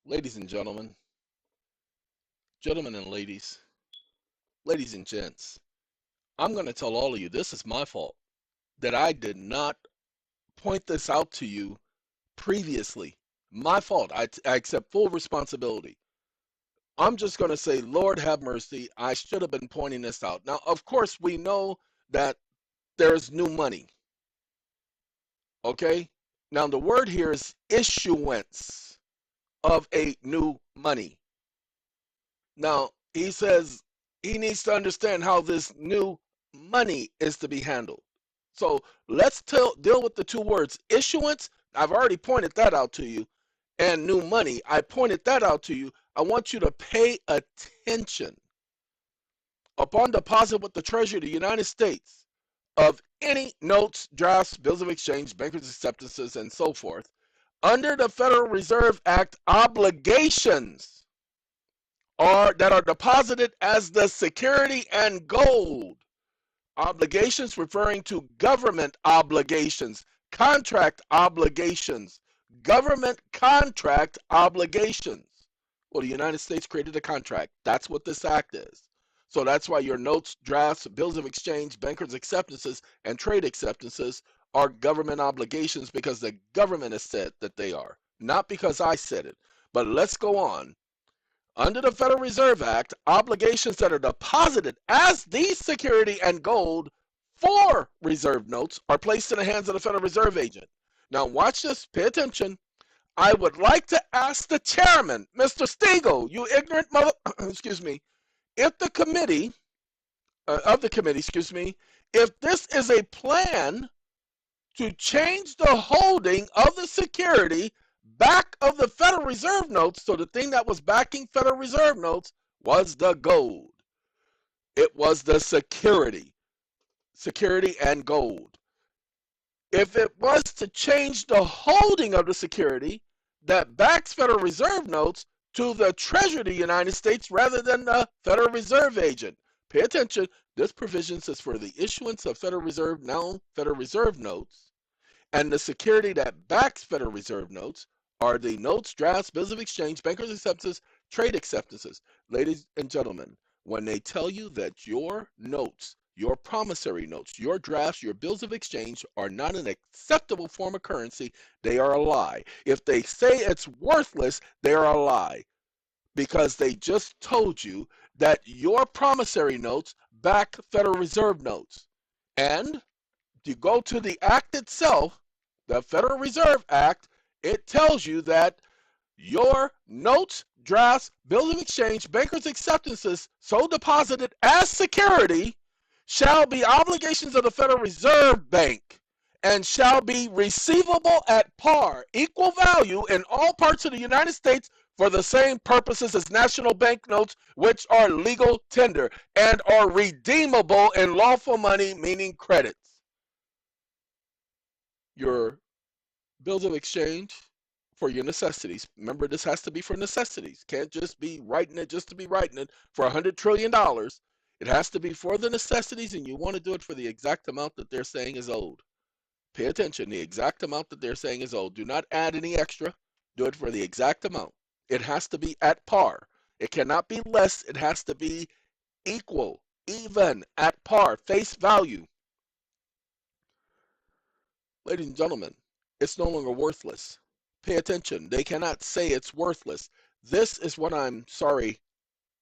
Ladies and gentlemen, gentlemen and ladies and gents, I'm going to tell all of you this is my fault that I did not point this out to you previously. My fault. I accept full responsibility. I'm just going to say, Lord have mercy, I should have been pointing this out. Now, of course, we know that there's new money, okay? Now, the word here is issuance of a new money. Now, he says he needs to understand how this new money is to be handled. So let's deal with the two words issuance. I've already pointed that out to you. And new money. I pointed that out to you. I want you to pay attention. Upon deposit with the Treasury of the United States of any notes, drafts, bills of exchange, bankers' acceptances, and so forth, under the Federal Reserve Act, obligations that are deposited as the security and gold. Obligations referring to government obligations, contract obligations, government contract obligations. Well, the United States created a contract. That's what this act is. So that's why your notes, drafts, bills of exchange, bankers' acceptances, and trade acceptances are government obligations because the government has said that they are, not because I said it. But let's go on. Under the Federal Reserve Act, obligations that are deposited as the security and gold for reserve notes are placed in the hands of the Federal Reserve agent. Now watch this, pay attention. I would like to ask the chairman, Mr. Stegall, you ignorant mother, excuse me, if the committee, if this is a plan to change the holding of the security back of the Federal Reserve notes, so the thing that was backing Federal Reserve notes was the gold. It was the security and gold. If it was to change the holding of the security that backs Federal Reserve notes to the Treasury of the United States rather than the Federal Reserve agent, pay attention, this provision says for the issuance of Federal Reserve, now Federal Reserve notes, and the security that backs Federal Reserve notes are the notes, drafts, bills of exchange, bankers' acceptances, trade acceptances. Ladies and gentlemen, when they tell you that your notes, your promissory notes, your drafts, your bills of exchange are not an acceptable form of currency, they are a lie. If they say it's worthless, they are a lie. Because they just told you that your promissory notes back Federal Reserve notes. And you go to the act itself, the Federal Reserve Act, it tells you that your notes, drafts, bills of exchange, bankers' acceptances so deposited as security shall be obligations of the Federal Reserve Bank and shall be receivable at par, equal value in all parts of the United States for the same purposes as national banknotes, which are legal tender and are redeemable in lawful money, meaning credits. Your bills of exchange for your necessities. Remember, this has to be for necessities. Can't just be writing it just to be writing it for $100 trillion. It has to be for the necessities, and you want to do it for the exact amount that they're saying is owed. Pay attention, the exact amount that they're saying is owed. Do not add any extra. Do it for the exact amount. It has to be at par. It cannot be less. It has to be equal, even, at par, face value. Ladies and gentlemen, it's no longer worthless. Pay attention. They cannot say it's worthless. This is what I'm sorry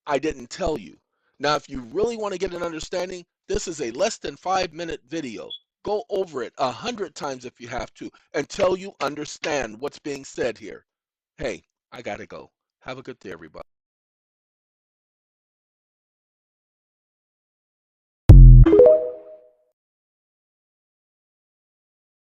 I didn't tell you. Now, if you really want to get an understanding, this is a less than 5-minute video. Go over it 100 times if you have to until you understand what's being said here. Hey, I gotta go. Have a good day, everybody.